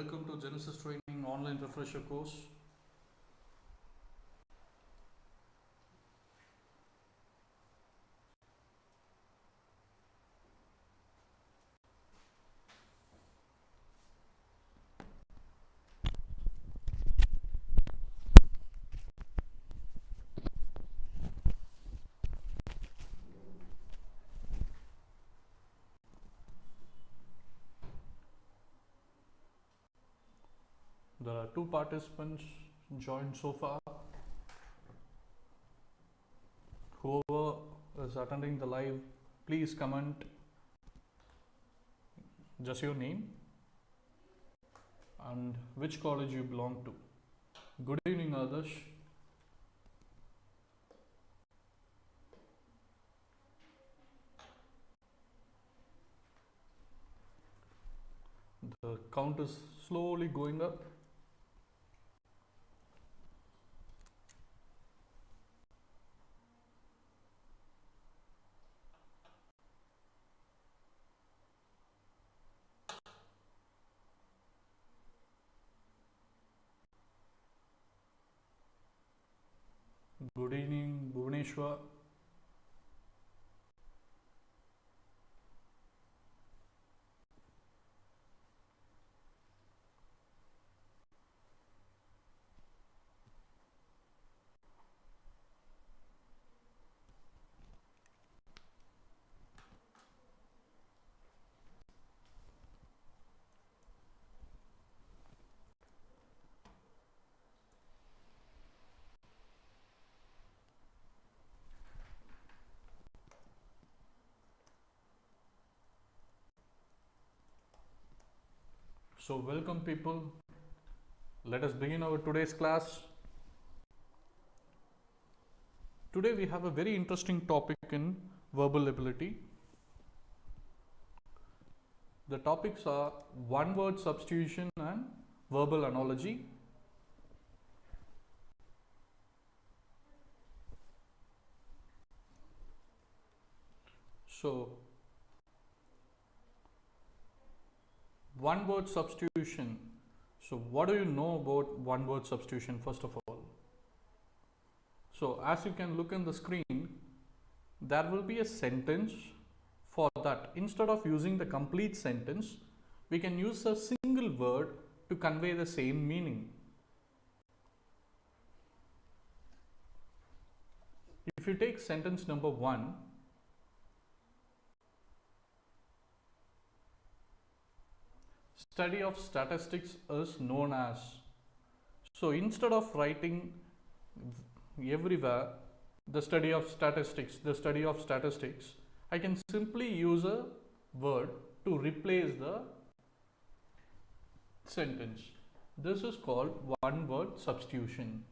Welcome to Genesis Training Online Refresher course. There are 2 participants joined so far. Whoever is attending the live, please comment just your name and which college you belong to. Good evening, Adarsh. The count is slowly going up. Good evening, Bhuvaneshwar. So welcome people. Let us begin our today's class. Today we have a very interesting topic in verbal ability. The topics are one word substitution and verbal analogy. So one word substitution. So what do you know about one word substitution first of all? So as you can look in the screen, there will be a sentence. For that, instead of using the complete sentence, we can use a single word to convey the same meaning. If you take sentence number 1, study of statistics is known as. So instead of writing everywhere the study of statistics, I can simply use a word to replace the sentence. This is called one word substitution.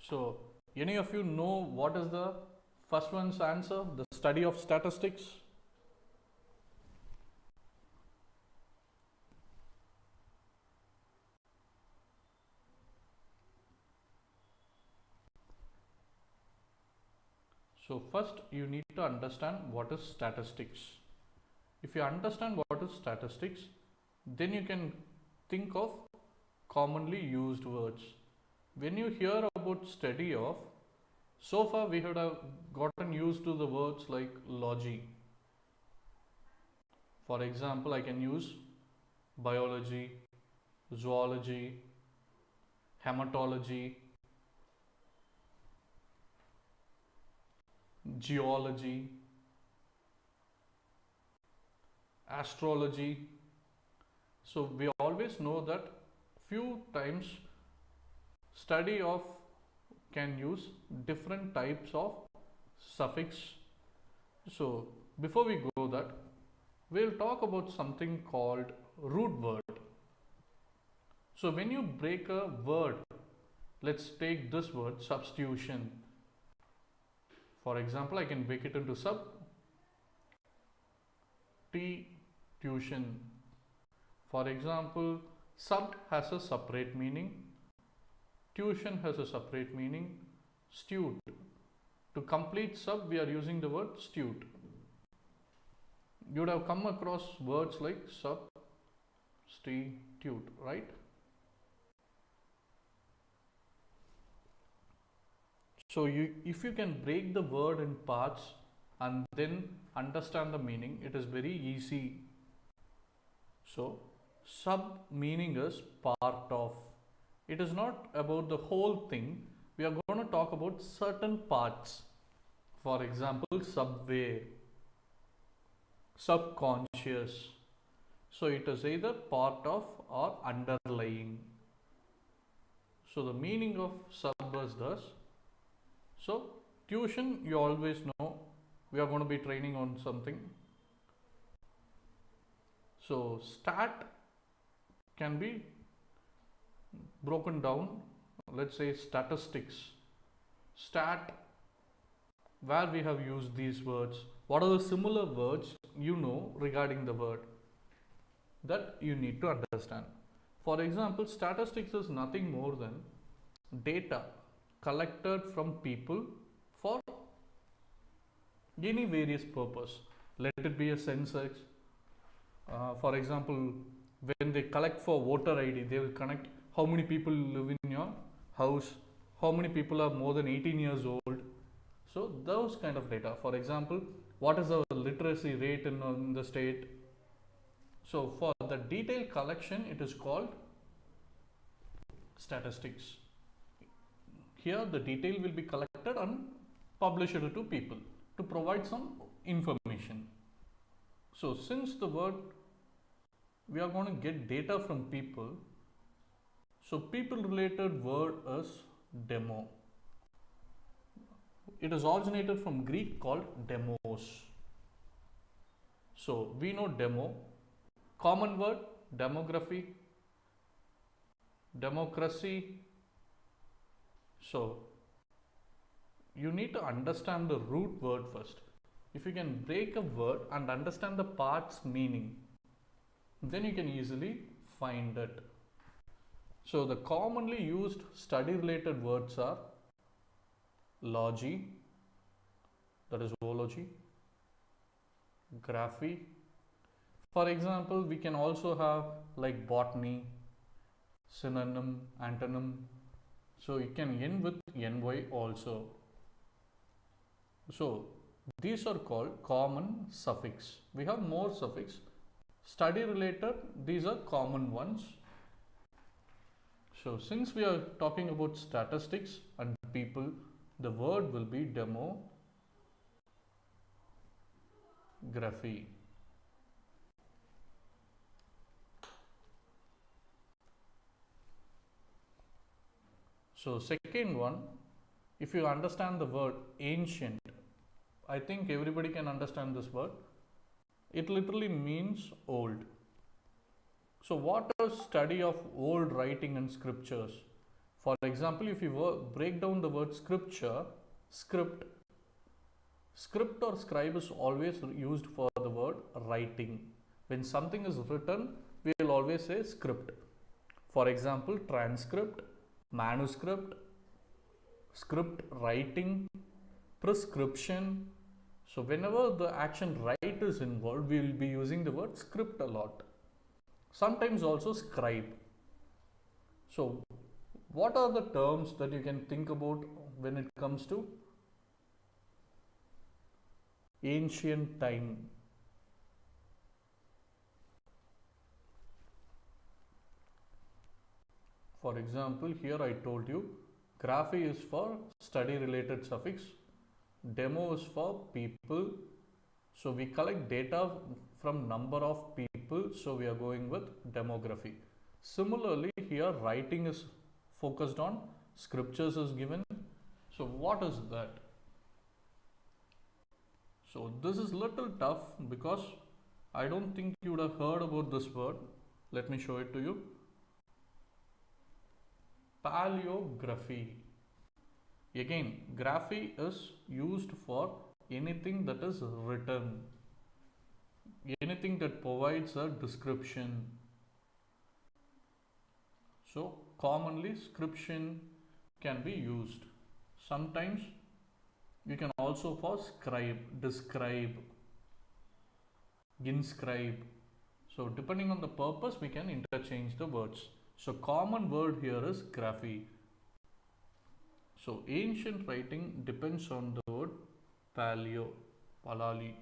So any of you know what is the first one's answer? The study of statistics. So first you need to understand what is statistics. If you understand what is statistics, then you can think of commonly used words. When you hear about study of, so far we had gotten used to the words like logy. For example, I can use biology, zoology, hematology, geology, astrology. So we always know that few times study of can use different types of suffix. So before we go that, we'll talk about something called root word. So when you break a word, let's take this word substitution. For example, I can break it into substitution. For example, sub has a separate meaning, tuition has a separate meaning, stute. To complete sub, we are using the word stute. You would have come across words like substitute, right? So if you can break the word in parts and then understand the meaning, it is very easy. So sub meaning is part of. It is not about the whole thing. We are going to talk about certain parts. For example, subway, subconscious. So it is either part of or underlying. So the meaning of sub is this. So tuition, you always know we are going to be training on something. So stat can be broken down. Let's say statistics. Stat, where we have used these words. What are the similar words you know regarding the word that you need to understand? For example, statistics is nothing more than data collected from people for any various purpose. Let it be a census. For example, when they collect for voter ID, they will connect how many people live in your house, how many people are more than 18 years old. So those kind of data. For example, what is the literacy rate in the state? So for the detailed collection, it is called statistics. Here the detail will be collected and published to people to provide some information. So since the word, we are going to get data from people. So people related word is demo. It is originated from Greek called demos. So we know demo, common word, demography, democracy. So you need to understand the root word first. If you can break a word and understand the part's meaning, then you can easily find it. So the commonly used study related words are logy, that is zoology, graphy. For example, we can also have like botany, synonym, antonym. So it can end with ny also. So these are called common suffix. We have more suffix. Study related, these are common ones. So since we are talking about statistics and people, the word will be demography. So second one, if you understand the word ancient, I think everybody can understand this word. It literally means old. So what is study of old writing and scriptures? For example, if you break down the word scripture, script or scribe is always used for the word writing. When something is written, we will always say script. For example, transcript, manuscript, script writing, prescription. So whenever the action write is involved, we will be using the word script a lot. Sometimes also scribe. So what are the terms that you can think about when it comes to ancient time? For example, here I told you graphy is for study related suffix, demo is for people. So we collect data from number of people, so we are going with demography. Similarly, here writing is focused on, scriptures is given. So what is that? So this is little tough because I don't think you would have heard about this word. Let me show it to you. Paleography. Again, graphy is used for anything that is written, anything that provides a description. So commonly scription can be used. Sometimes you can also for scribe, describe. inscribe. So depending on the purpose, we can interchange the words. So common word here is graphy. So ancient writing depends on the word palali.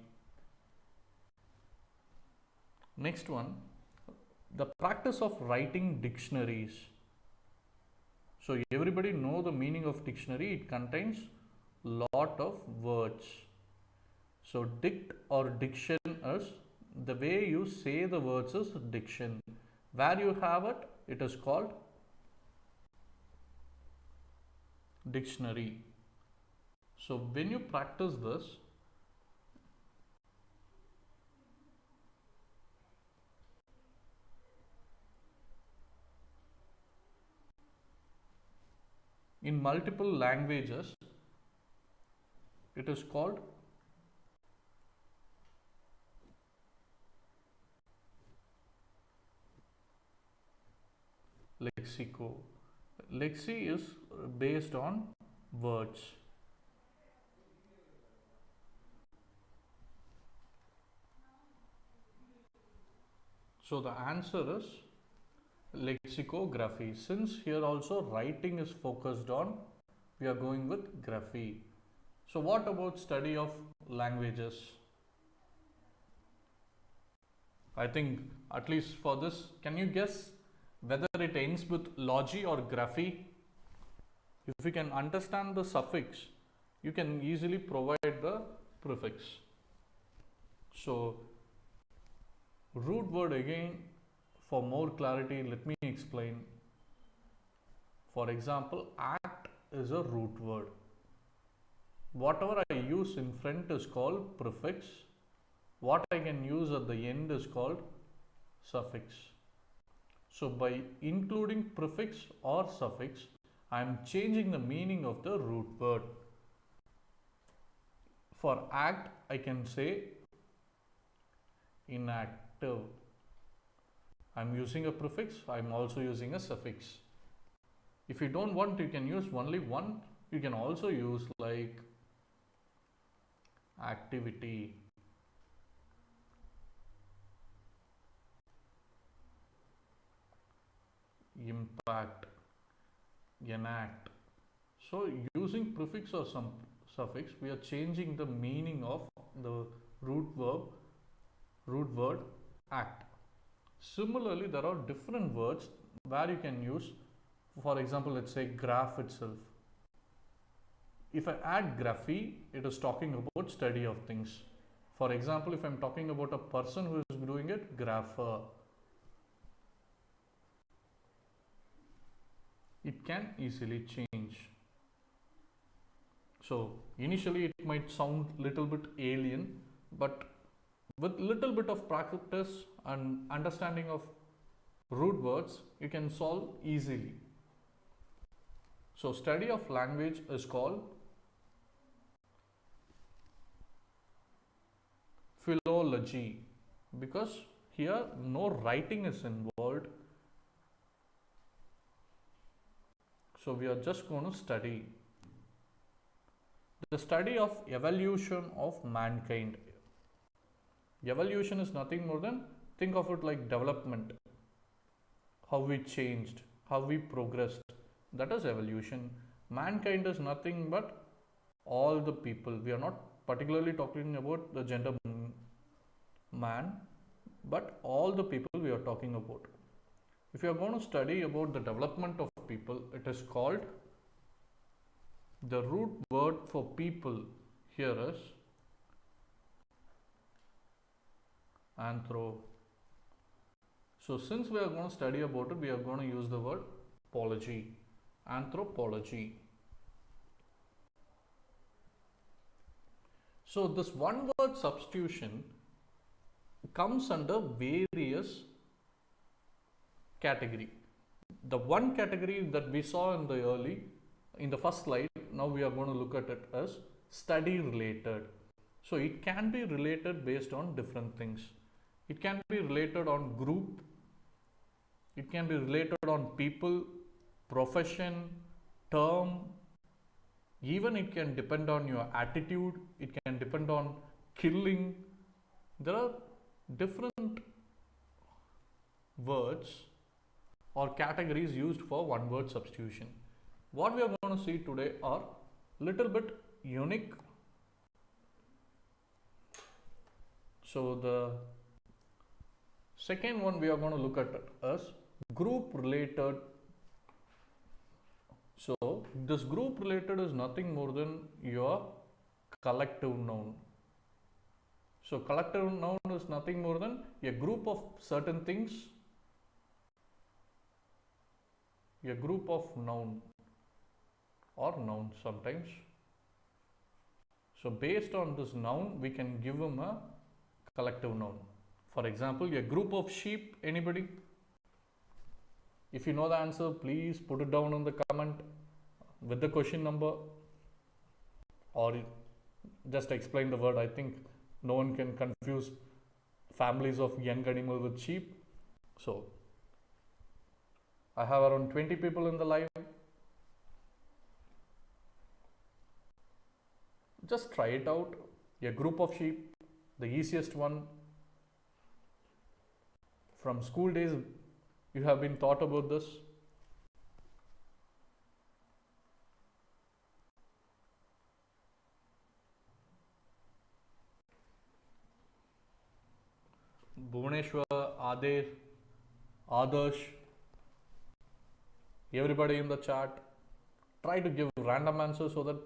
Next one, the practice of writing dictionaries. So everybody know the meaning of dictionary. It contains lot of words. So dict or diction is the way you say the words is diction. Where you have it, it is called dictionary. So when you practice this, in multiple languages, it is called lexico. Lexi is based on words. So the answer is lexicography. Since here also writing is focused on, we are going with graphy. So what about study of languages? I think at least for this, can you guess whether it ends with logy or graphy? If you can understand the suffix, you can easily provide the prefix. So root word again, for more clarity, let me explain. For example, act is a root word. Whatever I use in front is called prefix. What I can use at the end is called suffix. So by including prefix or suffix, I am changing the meaning of the root word. For act, I can say inactive. I am using a prefix, I am also using a suffix. If you don't want, you can use only one. You can also use like activity. Impact, enact. So using prefix or some suffix, we are changing the meaning of the root word act. Similarly, there are different words where you can use. For example, let's say graph itself. If I add graphy, it is talking about study of things. For example, if I am talking about a person who is doing it, grapher. It can easily change. So initially it might sound little bit alien, but with little bit of practice and understanding of root words, you can solve easily. So study of language is called philology, because here no writing is involved. So we are just going to study the study of evolution of mankind. Evolution is nothing more than, think of it like development. How we changed, how we progressed. That is evolution. Mankind is nothing but all the people. We are not particularly talking about the gender man, but all the people we are talking about. If you are going to study about the development of people, it is called, the root word for people here is anthro. So since we are going to study about it, we are going to use the word pology, anthropology. So this one word substitution comes under various category. The one category that we saw in the first slide, now we are going to look at it as study related. So it can be related based on different things. It can be related on group, it can be related on people, profession, term, even it can depend on your attitude, it can depend on killing. There are different words or categories used for one word substitution. What we are going to see today are little bit unique. So the second one we are going to look at is group related. So this group related is nothing more than your collective noun. So collective noun is nothing more than a group of certain things, a group of noun or nouns sometimes. So based on this noun we can give them a collective noun. For example, a group of sheep. Anybody? If you know the answer, please put it down in the comment with the question number, or just explain the word. I think no one can confuse families of young animal with sheep. So I have around 20 people in the live. Just try it out. A group of sheep, the easiest one. From school days you have been taught about this. Bhuvaneshwar, Adir, Adarsh, everybody in the chat, try to give random answers so that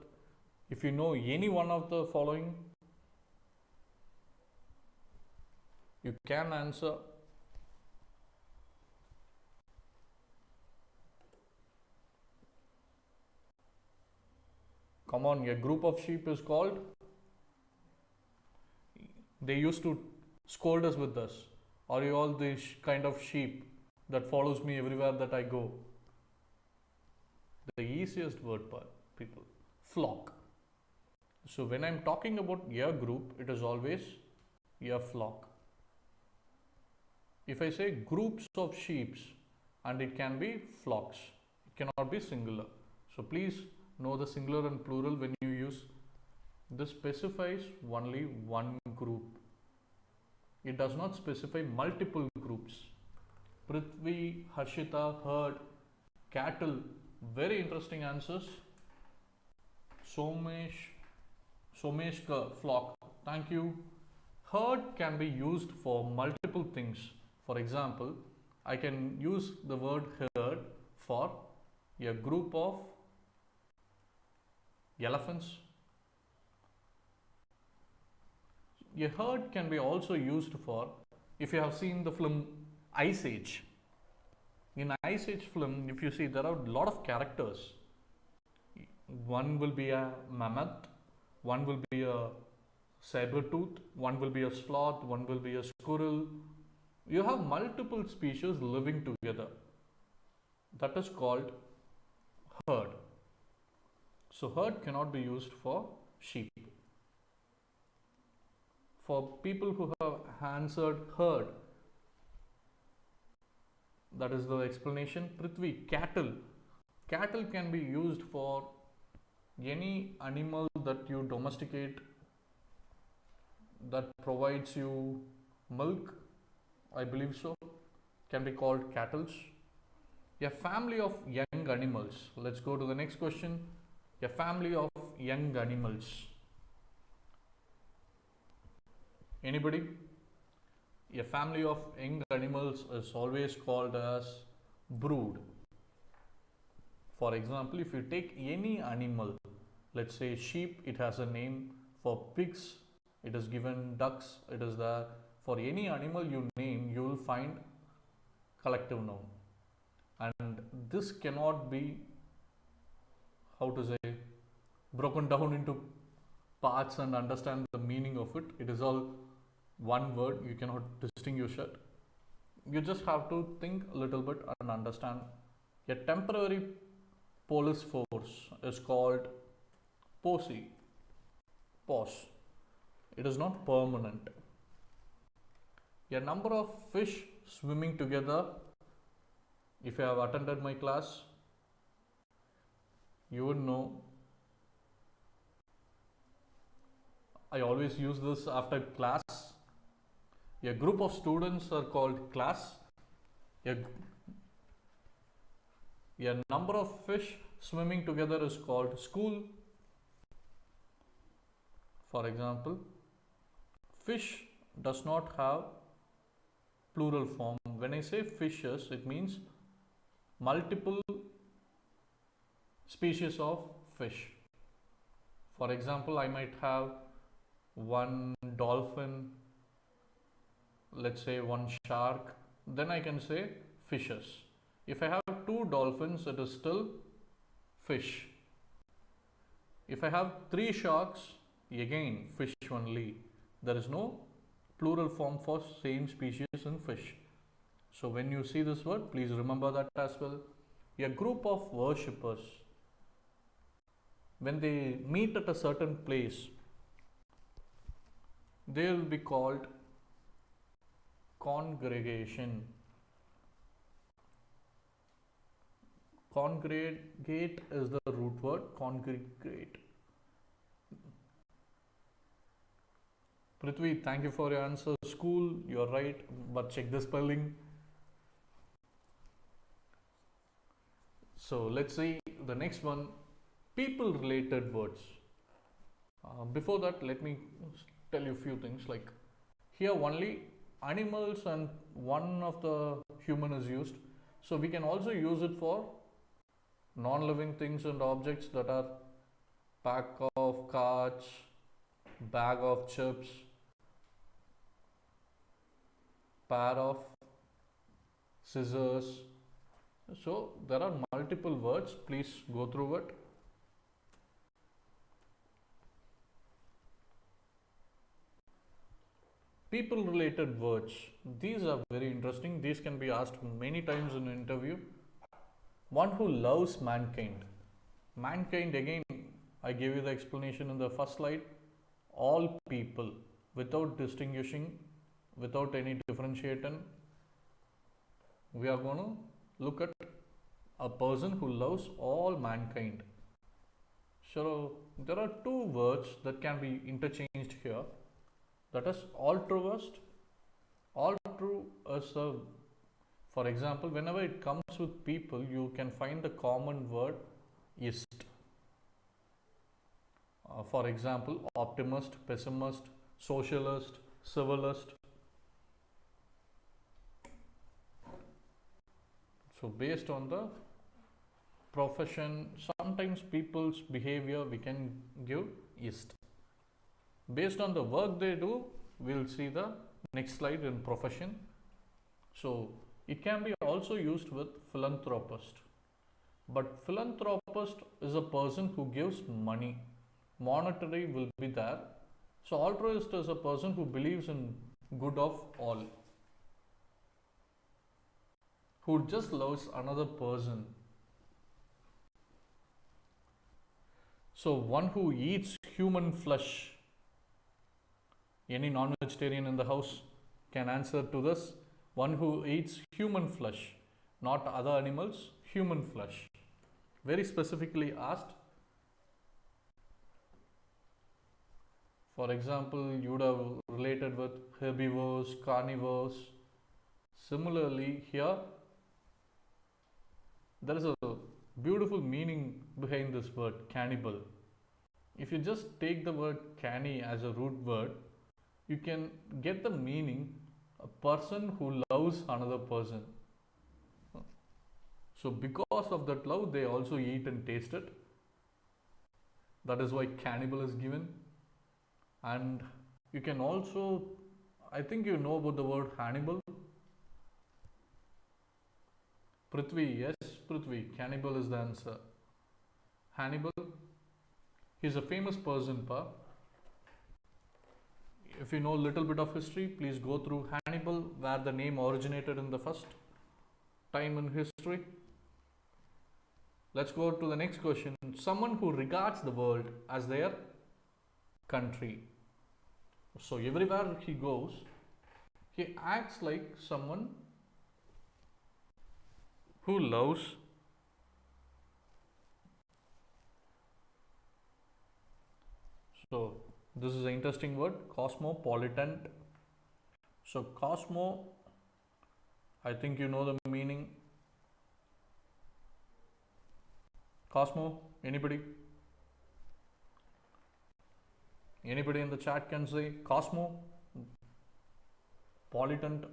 if you know any one of the following, you can answer. Come on, a group of sheep is called. They used to scold us with this. Are you all this kind of sheep that follows me everywhere that I go? The easiest word, people, flock. So when I'm talking about a group, it is always a flock. If I say groups of sheep, and it can be flocks, it cannot be singular. So please know the singular and plural when you use. This specifies only one group. It does not specify multiple groups. Prithvi, Harshita, herd, cattle. Very interesting answers. Someshka, flock. Thank you. Herd can be used for multiple things. For example, I can use the word herd for a group of elephants. A herd can be also used for, if you have seen the film Ice Age. In Ice Age film, if you see, there are a lot of characters. One will be a mammoth, one will be a saber-tooth, one will be a sloth, one will be a squirrel. You have multiple species living together. That is called herd. So herd cannot be used for sheep. For people who have answered herd, that is the explanation. Prithvi, cattle. Cattle can be used for any animal that you domesticate, that provides you milk, I believe so, can be called cattle. A family of young animals. Let's go to the next question. A family of young animals. Anybody? A family of young animals is always called as brood. For example, if you take any animal, let's say sheep, it has a name. For pigs, it is given ducks, it is there. For any animal you name, you will find collective noun. And this cannot be, how to say, broken down into parts and understand the meaning of it. It is all one word, you cannot distinguish it. You just have to think a little bit and understand. A temporary police force is called POSI. POS. It is not permanent. A number of fish swimming together. If you have attended my class, you would know. I always use this after class. A group of students are called class. A, a number of fish swimming together is called school. For example, fish does not have plural form. When I say fishes, it means multiple species of fish. For example, I might have one dolphin, let's say one shark, then I can say fishes. If I have two dolphins, it is still fish. If I have three sharks, again fish only. There is no plural form for same species in fish. So when you see this word, please remember that as well. A group of worshippers, when they meet at a certain place, they will be called congregation. Congregate is the root word, congregate. Prithvi, thank you for your answer. School, you're right, but check the spelling. So let's see the next one, people related words. Before that, let me tell you a few things. Like here only animals and one of the human is used. So we can also use it for non-living things and objects, that are pack of cards, bag of chips, pair of scissors. So there are multiple words, please go through it. People related words, these are very interesting. These can be asked many times in an interview. One who loves mankind. Mankind, again, I gave you the explanation in the first slide. All people, without distinguishing, without any differentiating. We are going to look at a person who loves all mankind. So there are two words that can be interchanged here. That is altruist. Altruist, for example, whenever it comes with people, you can find the common word ist. For example, optimist, pessimist, socialist, civilist. So based on the profession, sometimes people's behavior, we can give ist. Based on the work they do, we'll see the next slide in profession. So it can be also used with philanthropist. But philanthropist is a person who gives money. Monetary will be there. So altruist is a person who believes in good of all, who just loves another person. So one who eats human flesh. Any non-vegetarian in the house can answer to this. One who eats human flesh, not other animals, human flesh. Very specifically asked. For example, you would have related with herbivores, carnivores. Similarly, here there is a beautiful meaning behind this word, cannibal. If you just take the word canny as a root word, you can get the meaning, a person who loves another person. So because of that love, they also eat and taste it. That is why cannibal is given. And you can also, I think you know about the word Hannibal. Prithvi, yes, Prithvi, cannibal is the answer. Hannibal, he's a famous person, pa. If you know a little bit of history, please go through Hannibal, where the name originated in the first time in history. Let's go to the next question. Someone who regards the world as their country. So everywhere he goes, he acts like someone who loves so this is an interesting word, cosmopolitan. So Cosmo, I think you know the meaning. Cosmo, anybody? Anybody in the chat can say Cosmo, politant.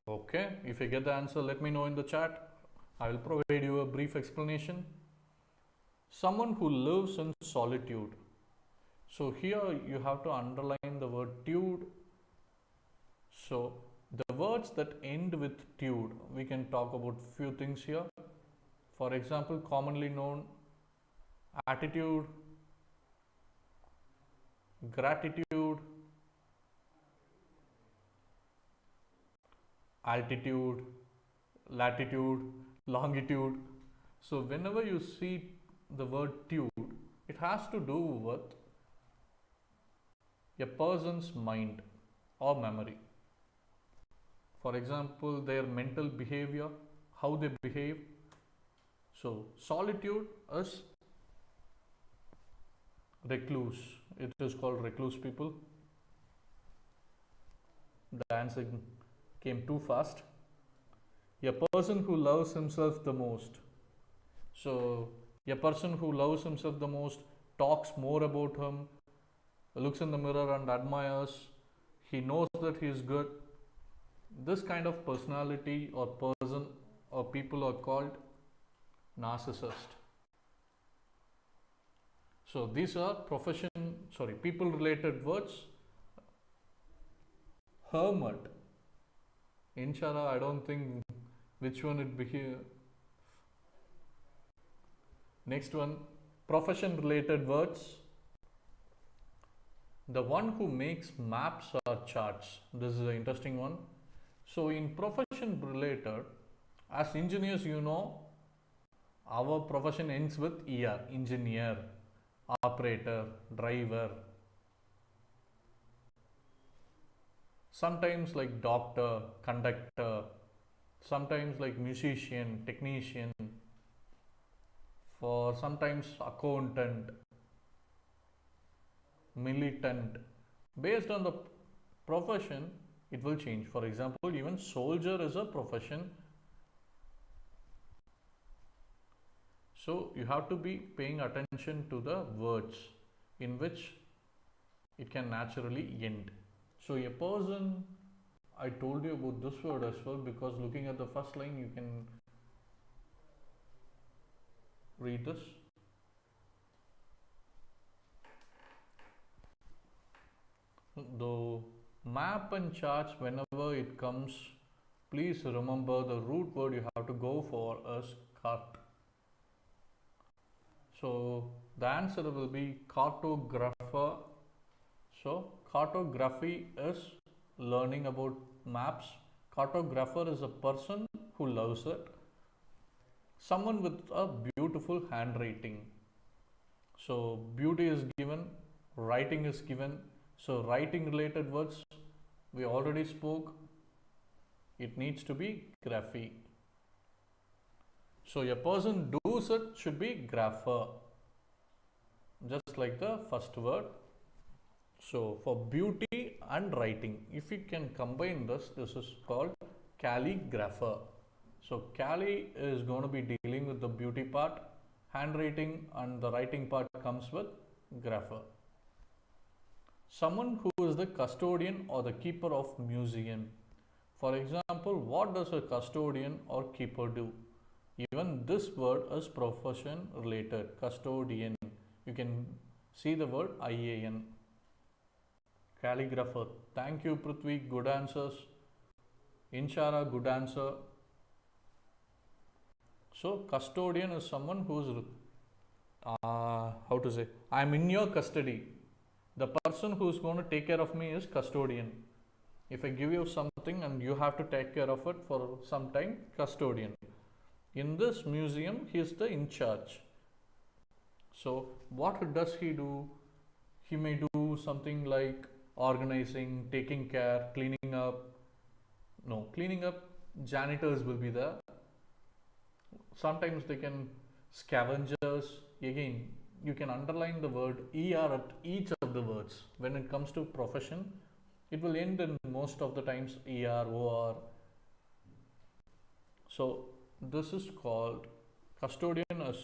Okay, if you get the answer, let me know in the chat. I will provide you a brief explanation. Someone who lives in solitude. So here you have to underline the word tude. So the words that end with tude, we can talk about few things here. For example, commonly known attitude, gratitude, altitude, latitude, longitude. So whenever you see the word tude, it has to do with a person's mind or memory. For example, their mental behavior, how they behave. So solitude is recluse. It is called recluse people. The answer came too fast. A person who loves himself the most. So a person who loves himself the most talks more about him, looks in the mirror and admires. He knows that he is good. This kind of personality or person or people are called narcissist. So these are people related words. Hermit. Inshallah, I don't think which one it be here. Next one, profession related words. The one who makes maps or charts. This is an interesting one. So in profession related, as engineers, you know, our profession ends with ER, engineer, operator, driver. Sometimes like doctor, conductor, sometimes like musician, technician, for sometimes accountant, militant. Based on the profession, it will change. For example, even soldier is a profession. So you have to be paying attention to the words in which it can naturally end. So a person, I told you about this word as well, because looking at the first line you can read this. The map and charts, whenever it comes, please remember the root word you have to go for is cart. So the answer will be cartographer. So cartography is learning about maps. Cartographer is a person who loves it. Someone with a beautiful handwriting. So beauty is given, writing is given. So writing related words we already spoke. It needs to be graphy. So a person does it should be grapher. Just like the first word. So for beauty and writing, if you can combine this, this is called calligrapher. So Cali is going to be dealing with the beauty part, handwriting, and the writing part comes with grapher. Someone who is the custodian or the keeper of museum. For example, what does a custodian or keeper do? Even this word is profession related, custodian. You can see the word IAN. Calligrapher. Thank you, Prithvi. Good answers. Inshara, good answer. So, custodian is someone who is, how to say, I am in your custody. The person who is going to take care of me is custodian. If I give you something and you have to take care of it for some time, custodian. In this museum, he is the in charge. So, what does he do? He may do something like organizing, taking care, cleaning up. No, cleaning up, janitors will be there. Sometimes they can scavengers again, you can underline the word ER at each of the words. When it comes to profession, it will end in most of the times ER, OR. So this is called custodian. As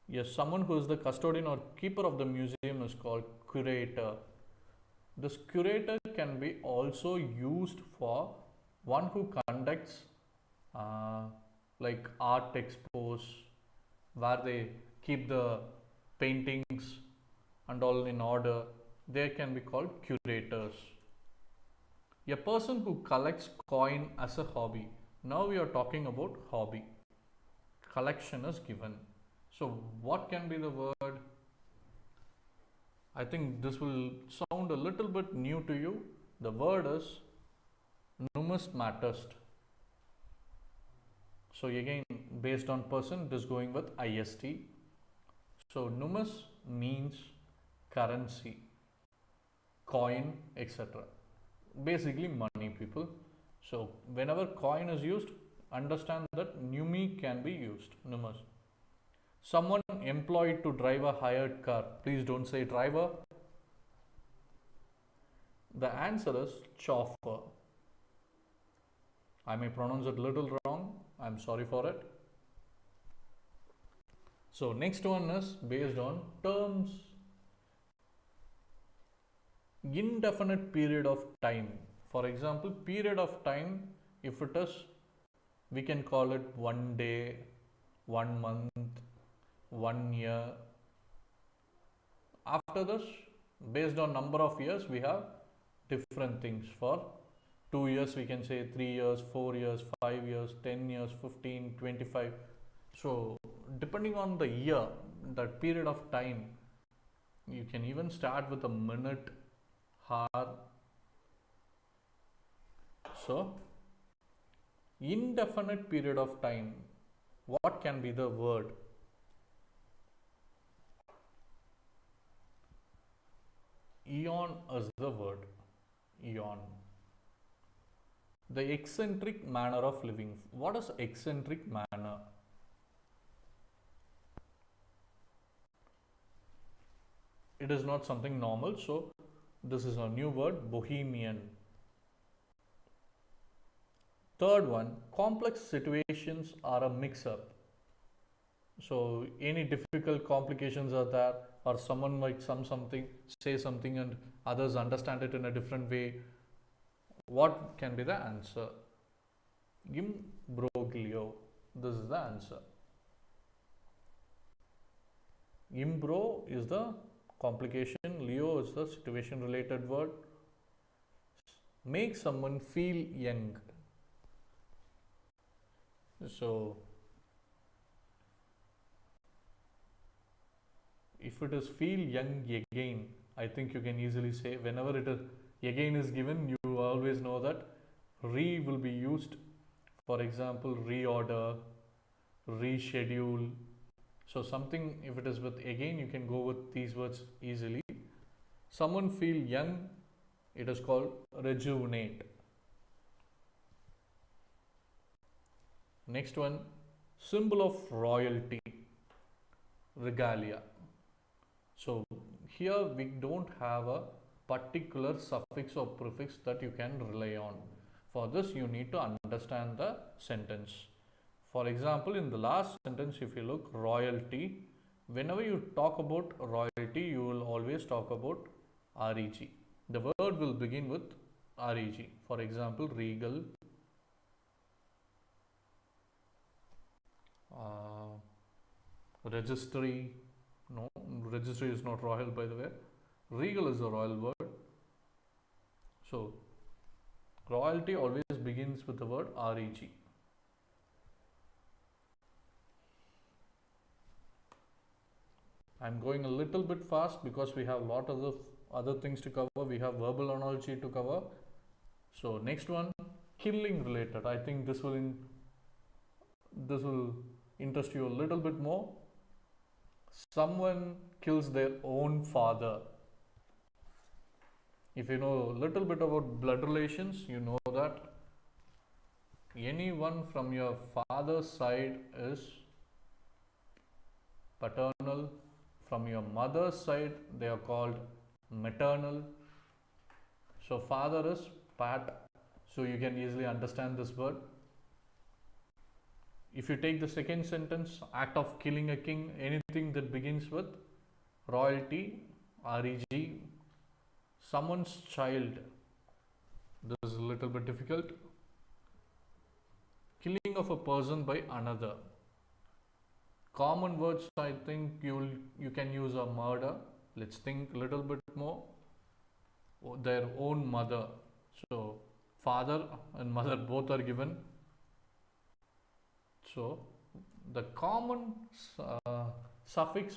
yes, someone who is the custodian or keeper of the museum is called curator. This curator can be also used for one who conducts like art expos, where they keep the paintings and all in order. They can be called curators. A person who collects coin as a hobby. Now we are talking about hobby. Collection is given. So what can be the word? I think this will sound a little bit new to you. The word is numismatist. So again, based on person, it is going with IST. So numis means currency, coin, etc. Basically money, people. So whenever coin is used, understand that numi can be used, numis. Someone employed to drive a hired car. Please don't say driver. The answer is chauffeur. I may pronounce it a little wrong. I'm sorry for it. So next one is based on terms. Indefinite period of time. For example, period of time, if it is, we can call it 1 day, 1 month, 1 year. After this, based on number of years, we have different things. For 2 years, we can say 3 years, 4 years, 5 years, 10 years, 15, 25. So depending on the year, that period of time, you can even start with a minute, hour. So indefinite period of time, what can be the word? Eon is the word. Eon. The eccentric manner of living. What is eccentric manner? It is not something normal, so this is a new word, bohemian. Third one, complex situations are a mix-up. So any difficult complications are there, or someone might say something and others understand it in a different way. What can be the answer? Imbroglio. This is the answer. Imbro is the complication, Leo is the situation related word. Make someone feel young. So if it is feel young again, I think you can easily say whenever it is again is given, you always know that re will be used. For example, reorder, reschedule. So something, if it is with again, you can go with these words easily. Someone feel young, it is called rejuvenate. Next one, symbol of royalty, regalia. So here we don't have a particular suffix or prefix that you can rely on. For this, you need to understand the sentence. For example, in the last sentence, if you look, royalty, whenever you talk about royalty, you will always talk about reg. The word will begin with reg. For example, regal, registry. No, registry is not royal, by the way. Regal is a royal word. So royalty always begins with the word reg. I'm going a little bit fast because we have a lot of other things to cover. We have verbal analogy to cover. So next one, killing related. I think this will interest you a little bit more. Someone kills their own father. If you know a little bit about blood relations, you know that anyone from your father's side is paternal. From your mother's side, they are called maternal. So father is pat. So you can easily understand this word. If you take the second sentence, act of killing a king, anything that begins with royalty, reg, someone's child. This is a little bit difficult. Killing of a person by another. Common words, I think you can use a murder. Let's think a little bit more. Their own mother. So father and mother both are given. So the common suffix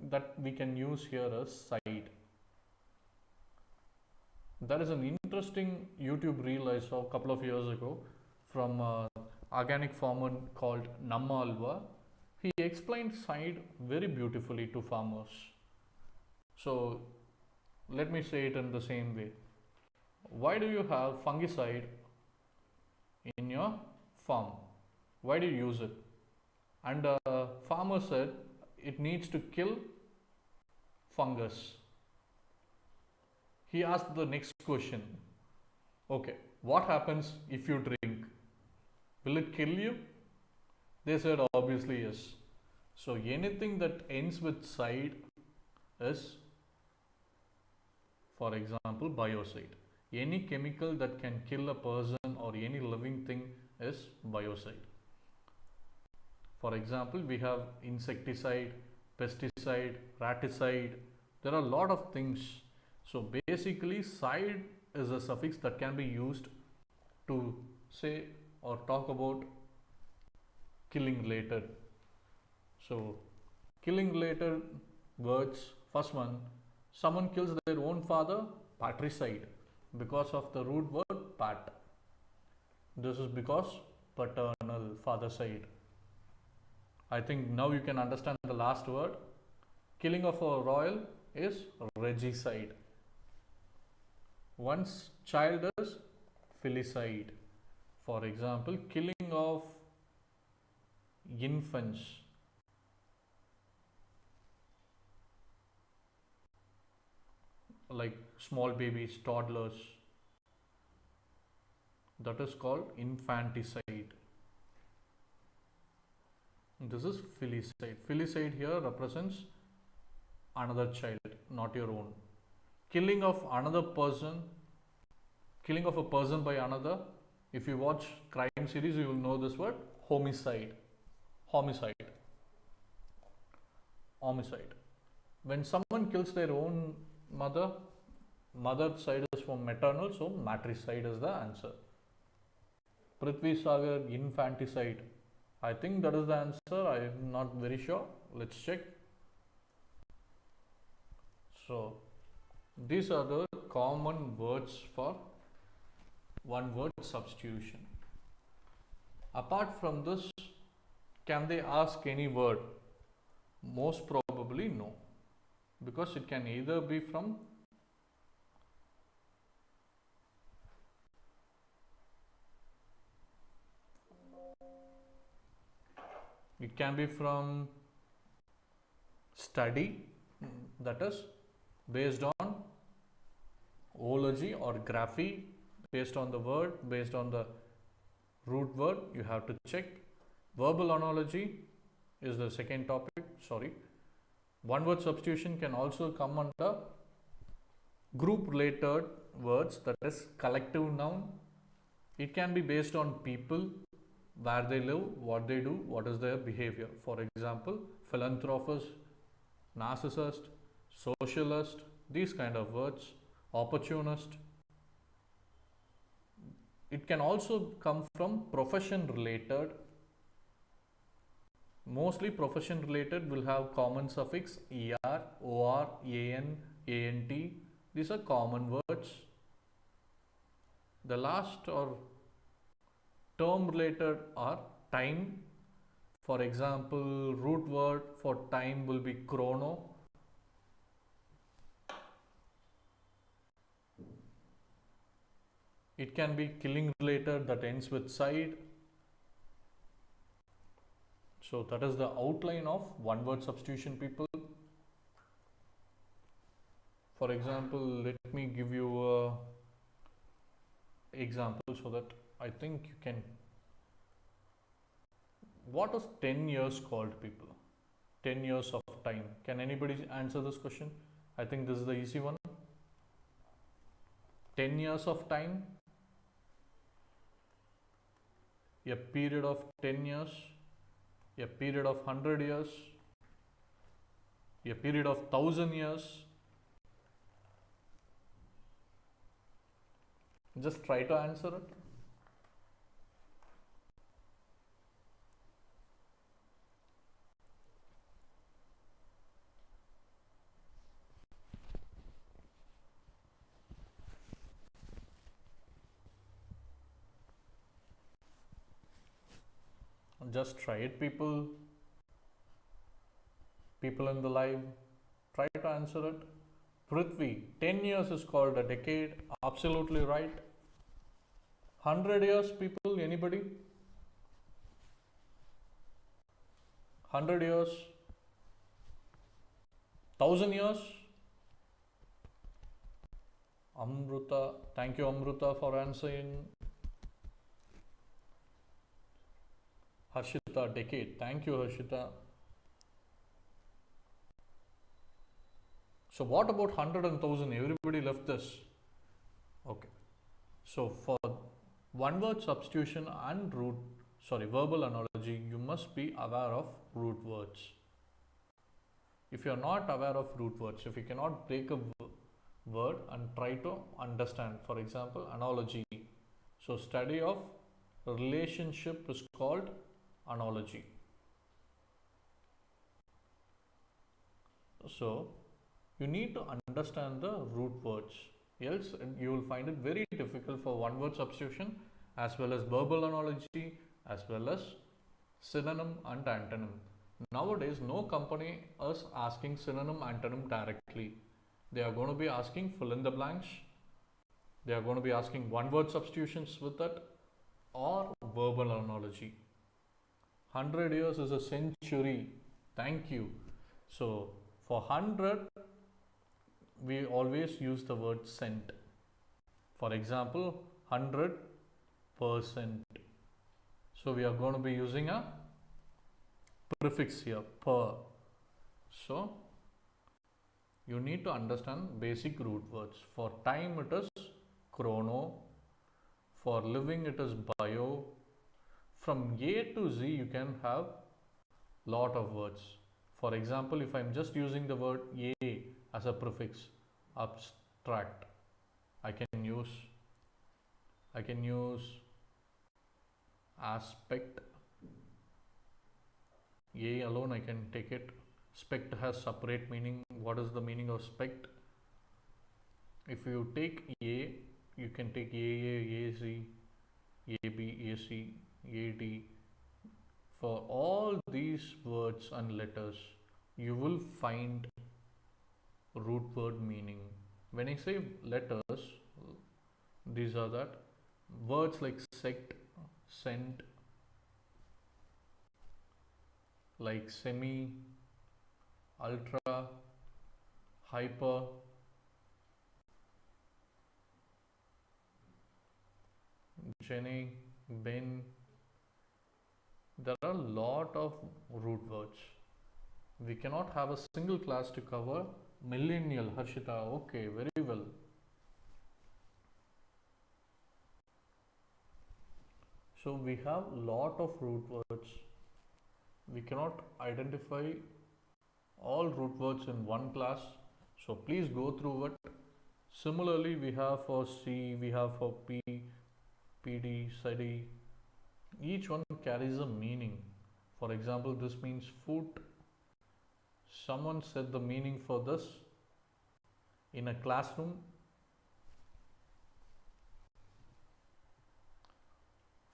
that we can use here is side. There is an interesting YouTube reel I saw a couple of years ago from an organic farmer called Namma Alva. He explained side very beautifully to farmers. So let me say it in the same way. Why do you have fungicide in your farm? Why do you use it? And farmer said it needs to kill fungus. He asked the next question. Okay, what happens if you drink? Will it kill you? They said obviously yes. So anything that ends with side is, for example, biocide. Any chemical that can kill a person or any living thing is biocide. For example, we have insecticide, pesticide, raticide. There are a lot of things. So basically, side is a suffix that can be used to say or talk about killing related. So killing related words, first one, someone kills their own father, patricide, because of the root word pat. This is because paternal, father side. I think now you can understand the last word. Killing of a royal is regicide. One's child is filicide. For example, killing of infants. Like small babies, toddlers. That is called infanticide. This is filicide. Filicide here represents another child, not your own. Killing of another person, killing of a person by another. If you watch crime series, you will know this word, homicide. Homicide. Homicide. When someone kills their own mother, mother side is from maternal, so matricide is the answer. Prithvi Sagar, infanticide. I think that is the answer. I am not very sure. Let's check. So these are the common words for one word substitution. Apart from this, can they ask any word? Most probably no, because it can either be from study, that is based on ology or graphy, based on the word, based on the root word, you have to check. Verbal analogy is the second topic. Sorry. One word substitution can also come under group related words, that is collective noun. It can be based on people, where they live, what they do, what is their behavior. For example, philanthropist, narcissist, socialist, these kind of words, opportunist. It can also come from profession related. Mostly profession related will have common suffix er, or, an, ant. These are common words. The last or term related are time. For example, root word for time will be chrono. It can be killing related that ends with side. So that is the outline of one word substitution, people. For example, let me give you a example so that I think you can. What is 10 years called, people? 10 years of time. Can anybody answer this question? I think this is the easy one. 10 years of time, a period of 10 years, a period of 100 years, a period of 1000 years. Just try to answer it. Just try it, people. People in the live, try to answer it. Prithvi, 10 years is called a decade. Absolutely right. 100 years, people, anybody? 100 years. 1000 years. Amruta, thank you, Amruta, for answering. Harshita, decade. Thank you, Harshita. So what about 100 and 1000? Everybody left this. Okay. So for one word substitution and verbal analogy, you must be aware of root words. If you are not aware of root words, if you cannot break a word and try to understand, for example, analogy. So study of relationship is called analogy. So you need to understand the root words, else you will find it very difficult for one word substitution as well as verbal analogy as well as synonym and antonym. Nowadays, no company is asking synonym antonym directly. They are going to be asking fill in the blanks. They are going to be asking one word substitutions with it or verbal analogy. 100 years is a century. Thank you. So for 100, we always use the word cent. For example, 100%. So we are going to be using a prefix here, per. So you need to understand basic root words. For time it is chrono. For living it is bio. From A to Z you can have lot of words. For example, if I am just using the word A as a prefix, abstract, I can use aspect. A alone I can take it. Spect has separate meaning. What is the meaning of spect? If you take A, you can take AA, AC, AB, AC, AD. For all these words and letters, you will find root word meaning. When I say letters, these are that words like sect, cent, like semi, ultra, hyper, Jenny, Ben. There are a lot of root words. We cannot have a single class to cover millennial. Harshita, okay, very well. So we have lot of root words. We cannot identify all root words in one class. So please go through it. Similarly, we have for C, we have for P, PD, SEDI. Each one carries a meaning. For example, this means foot. Someone said the meaning for this in a classroom.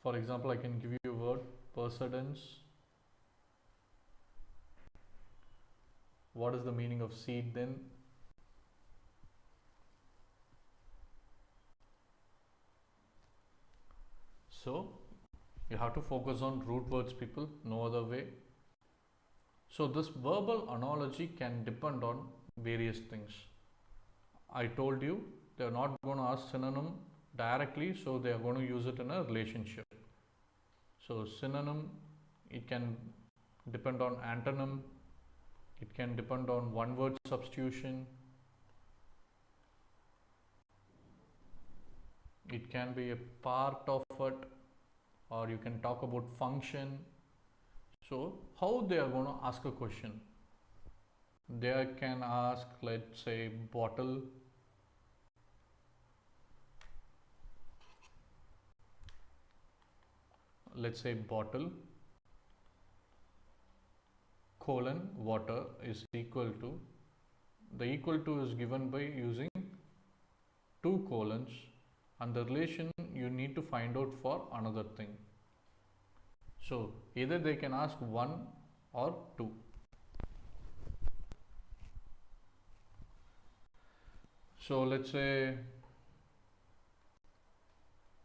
For example, I can give you a word, precedence. What is the meaning of seed then? So you have to focus on root words, people, no other way. So this verbal analogy can depend on various things. I told you they are not going to ask synonym directly, so they are going to use it in a relationship. So synonym, it can depend on antonym, it can depend on one word substitution, it can be a part of it, or you can talk about function. So how they are going to ask a question? They can ask, let's say, bottle, let's say bottle colon water is equal to, the equal to is given by using two colons, and the relation you need to find out for another thing. So either they can ask 1 or 2. So let's say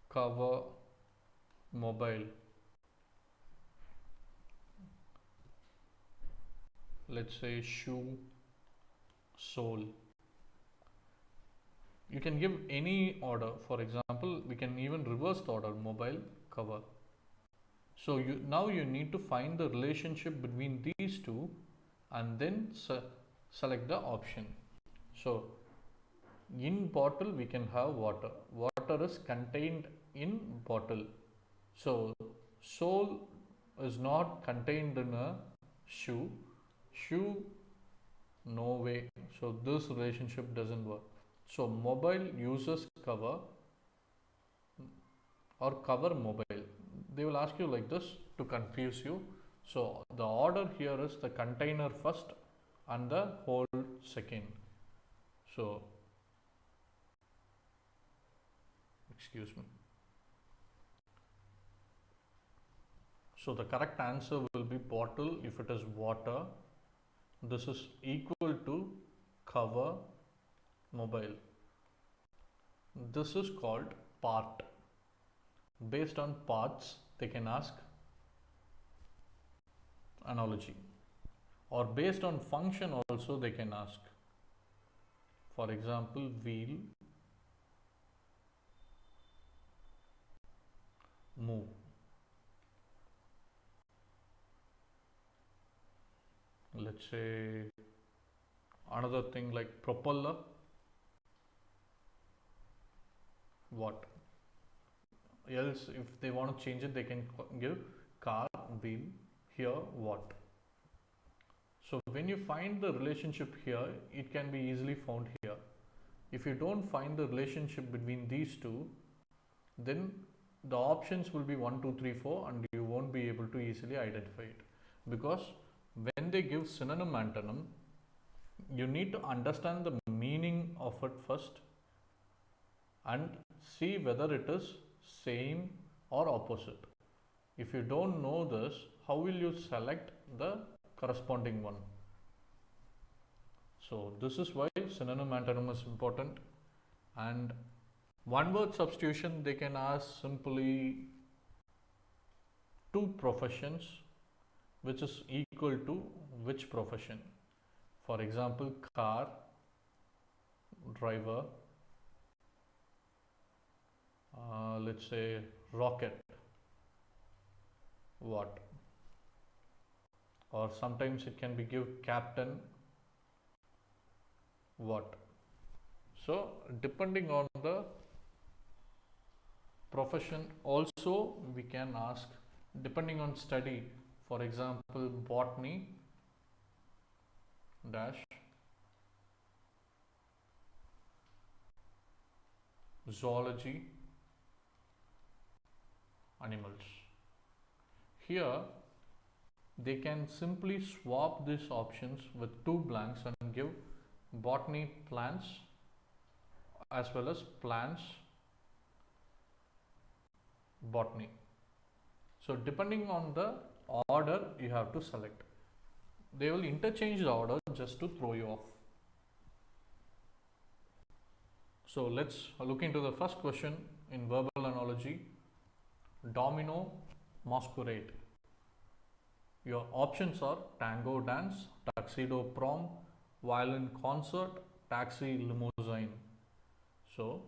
cover mobile, let's say shoe sole. You can give any order. For example, we can even reverse the order, mobile, cover. So now you need to find the relationship between these two and then select the option. So in bottle we can have water. Water is contained in bottle. So sole is not contained in a shoe. Shoe, no way. So this relationship doesn't work. So mobile uses cover or cover mobile. They will ask you like this to confuse you. So the order here is the container first and the whole second. So excuse me. So the correct answer will be bottle if it is water. This is equal to cover mobile. This is called part. Based on parts, they can ask analogy, or based on function also they can ask. For example, wheel, move. Let's say another thing like propeller, what? Else if they want to change it, they can give car, wheel, here what. So when you find the relationship here, it can be easily found here. If you don't find the relationship between these two, then the options will be 1, 2, 3, 4 and you won't be able to easily identify it. Because when they give synonym antonym, you need to understand the meaning of it first and see whether it is same or opposite. If you don't know this, how will you select the corresponding one? So this is why synonym antonym is important. And one word substitution, they can ask simply two professions which is equal to which profession. For example, car, driver, let's say rocket, what? Or sometimes it can be give captain, what? So depending on the profession also we can ask, depending on study. For example, botany dash zoology animals. Here they can simply swap these options with two blanks and give botany plants as well as plants botany. So depending on the order you have to select. They will interchange the order just to throw you off. So let's look into the first question in verbal analogy. Domino, masquerade. Your options are tango dance, tuxedo prom, violin concert, taxi limousine. So,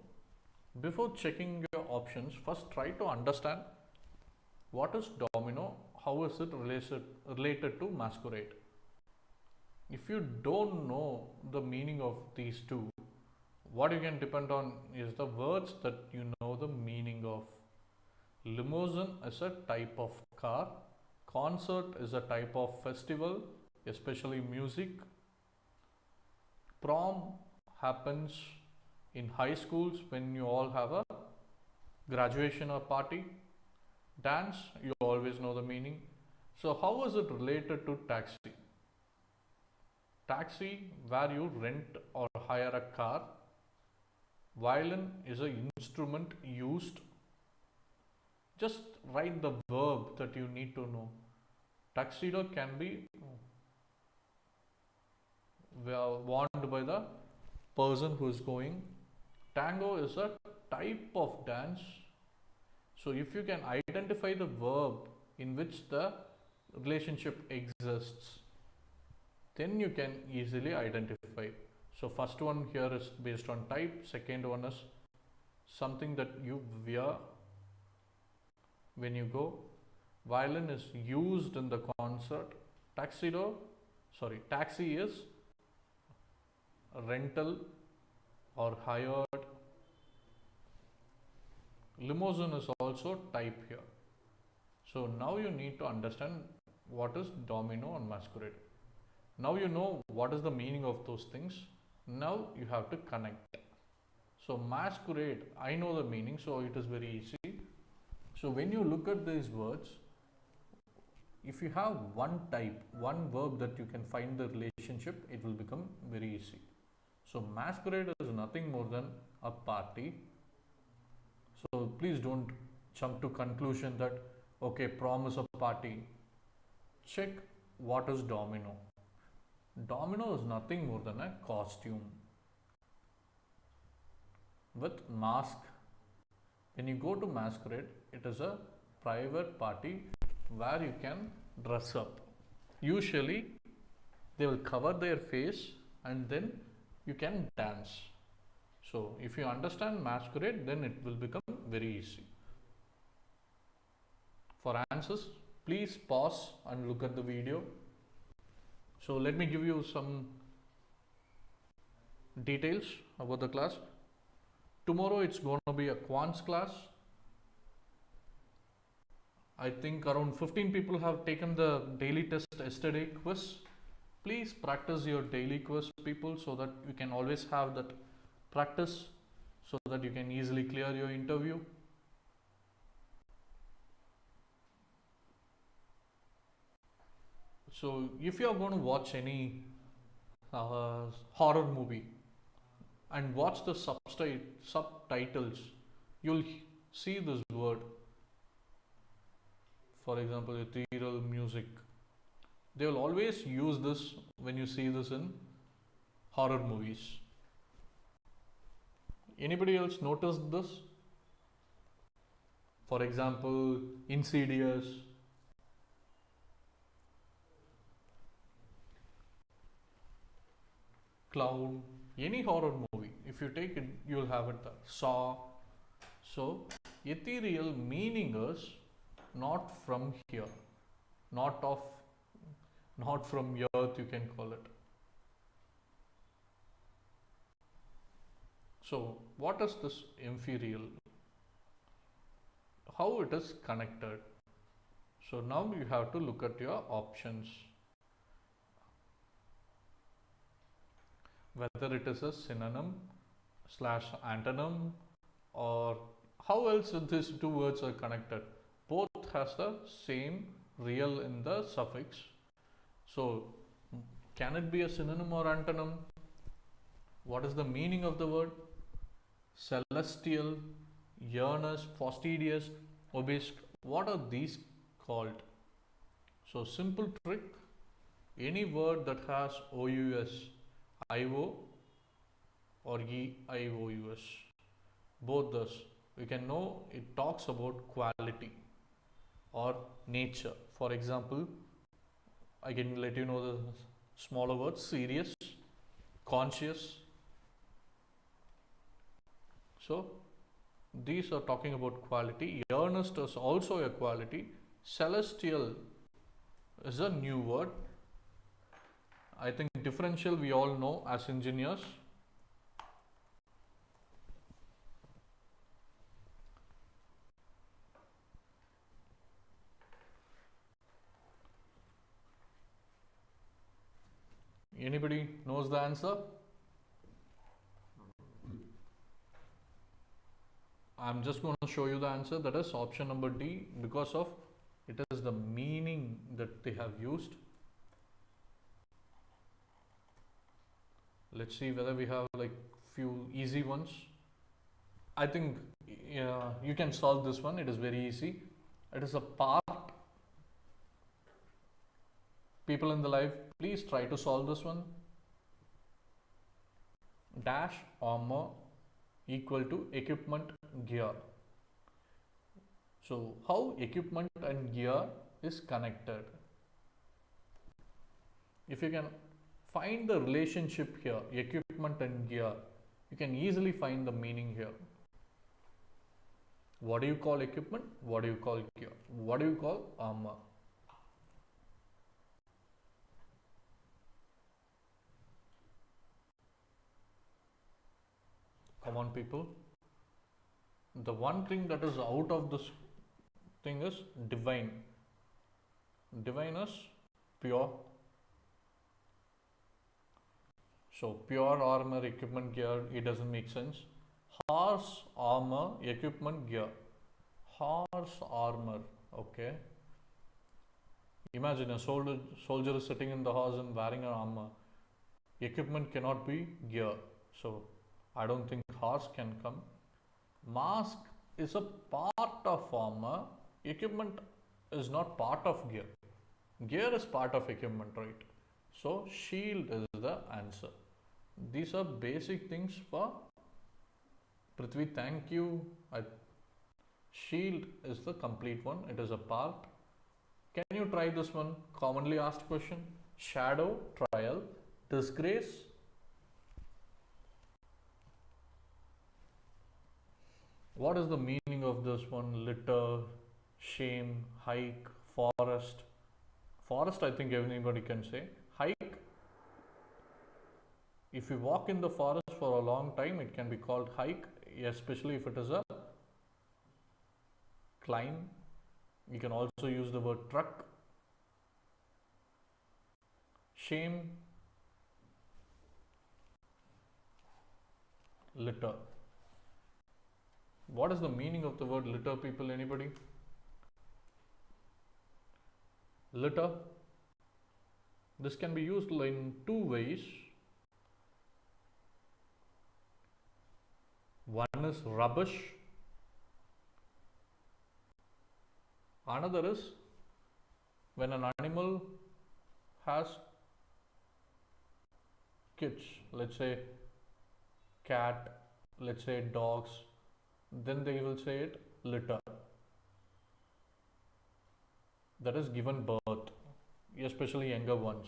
before checking your options, first try to understand what is domino, how is it related to masquerade. If you don't know the meaning of these two, what you can depend on is the words that you know the meaning of. Limousine is a type of car, concert is a type of festival, especially music. Prom happens in high schools when you all have a graduation or party. Dance, you always know the meaning. So how is it related to taxi? Taxi, where you rent or hire a car. Violin is an instrument used. Just write the verb that you need to know. Tuxedo can be worn by the person who is going. Tango is a type of dance. So if you can identify the verb in which the relationship exists, then you can easily identify. So first one here is based on type, second one is something that you wear when you go. Violin is used in the concert. Taxi is a rental or hired. Limousine is also type here. So now you need to understand what is domino and masquerade. Now you know what is the meaning of those things. Now you have to connect. So masquerade, I know the meaning, so it is very easy. So when you look at these words, if you have one type, one verb that you can find the relationship, it will become very easy. So masquerade is nothing more than a party. So please don't jump to conclusion that okay, prom is a party. Check what is domino. Domino is nothing more than a costume with mask. When you go to masquerade, it is a private party where you can dress up. Usually they will cover their face and then you can dance. So if you understand masquerade, then it will become very easy. For answers, please pause and look at the video. So let me give you some details about the class. Tomorrow it's going to be a quants class. I think around 15 people have taken the daily test yesterday quiz. Please practice your daily quiz, people, so that you can always have that practice so that you can easily clear your interview. So if you are going to watch any horror movie and watch the subtitles, you'll see this word. For example, ethereal music. They will always use this when you see this in horror movies. Anybody else noticed this? For example, Insidious. Clown. Any horror movie, if you take it, you will have it there. Saw. So, ethereal meaning is not from here, not from earth, you can call it. So what is this ethereal? How it is connected? So now you have to look at your options. Whether it is a synonym / antonym, or how else these two words are connected. Both has the same real in the suffix. So can it be a synonym or antonym? What is the meaning of the word? Celestial, earnest, fastidious, obisque. What are these called? So simple trick, any word that has OUS, IO or EIOUS, both those, we can know it talks about quality or nature. For example, I can let you know the smaller words: serious, conscious. So these are talking about quality. Earnest is also a quality. Celestial is a new word. I think differential we all know as engineers. Anybody knows the answer? I'm just going to show you the answer. That is option number D, because of it is the meaning that they have used. Let's see whether we have like few easy ones. I think you can solve this one. It is very easy. It is a part. People in the live, please try to solve this one. Dash armor equal to equipment gear. So how equipment and gear is connected? If you can find the relationship here, equipment and gear, you can easily find the meaning here. What do you call equipment? What do you call gear? What do you call armor? Come on, people. The one thing that is out of this thing is divine. Divine is pure. So pure armor, equipment, gear, it doesn't make sense. Horse armor, equipment, gear. Horse armor, okay. Imagine a soldier is sitting in the horse and wearing an armor. Equipment cannot be gear. So I don't think horse can come. Mask is a part of armor. Equipment is not part of gear. Gear is part of equipment, right? So shield is the answer. These are basic things for Prithvi. Thank you. Shield is the complete one. It is a part. Can you try this one? Commonly asked question. Shadow, trial, disgrace. What is the meaning of this one? Litter, shame, hike, forest. Forest, I think anybody can say. Hike. If you walk in the forest for a long time, it can be called hike, especially if it is a climb. You can also use the word truck. Shame, litter. What is the meaning of the word litter, people? Anybody? Litter. This can be used in two ways. One is rubbish. Another is when an animal has kids, let's say cat, let's say dogs, then they will say it litter. That is given birth, especially younger ones.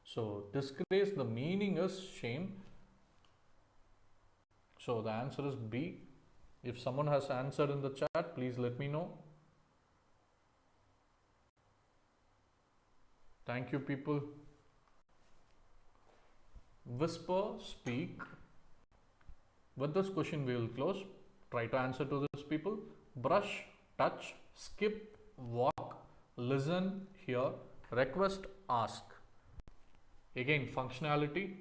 So disgrace, the meaning is shame. So the answer is B. If someone has answered in the chat, please let me know. Thank you, people. Whisper, speak. With this question we will close. Try to answer to this, people. Brush, touch, skip, walk, listen, hear, request, ask. Again, functionality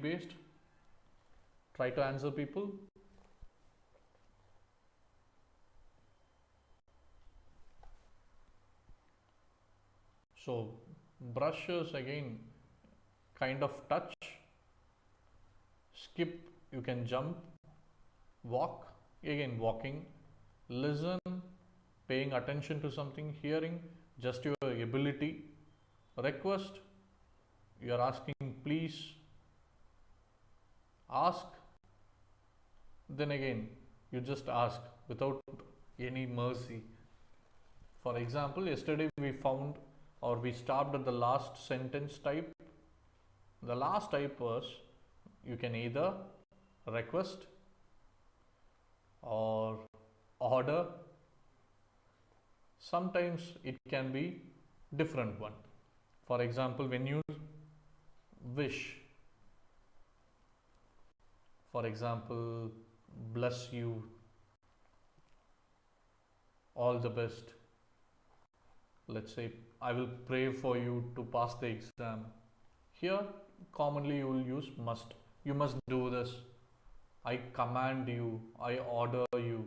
based. Try to answer, people. So brush is again kind of touch. Skip, you can jump. Walk, again walking. Listen, paying attention to something. Hearing, just your ability. Request, you are asking please. Ask, then again you just ask without any mercy. For example, yesterday we found or we stopped at the last sentence type. The last type was you can either request or order. Sometimes it can be different one. For example, when you wish, for example, bless you, all the best. Let's say I will pray for you to pass the exam. Here commonly you will use must. You must do this. I command you. I order you.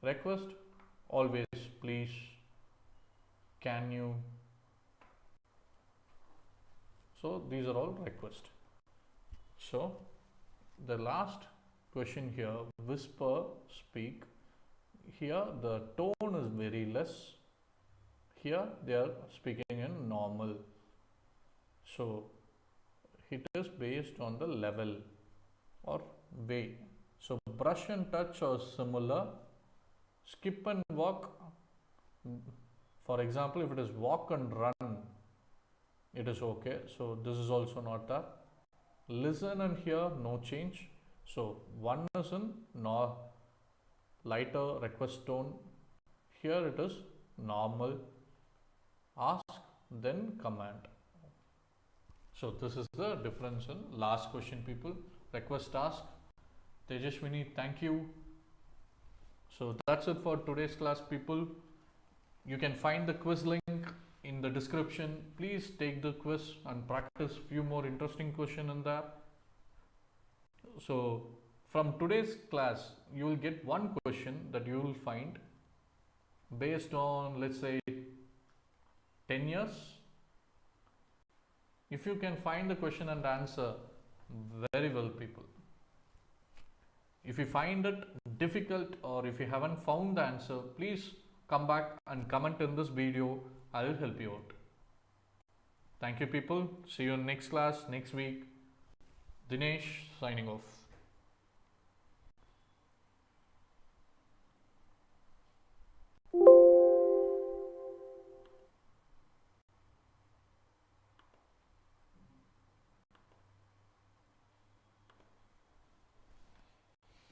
Request, always please, can you. So these are all requests. So the last question here, whisper, speak. Here the tone is very less. Here they are speaking in normal. So it is based on the level or way. So brush and touch are similar. Skip and walk. For example, if it is walk and run, it is okay. So this is also not that. Listen and hear, no change. So one is in lighter request tone. Here it is normal. Ask, then command. So this is the difference in last question, people. Request, ask. Tejaswini, thank you. So that's it for today's class, people. You can find the quiz link in the description. Please take the quiz and practice few more interesting questions in there. So from today's class, you will get one question that you will find based on, let's say, 10 years. If you can find the question and answer, very well, people. If you find it difficult or if you haven't found the answer, please come back and comment in this video. I will help you out. Thank you, people. See you in next class next week. Dinesh signing off.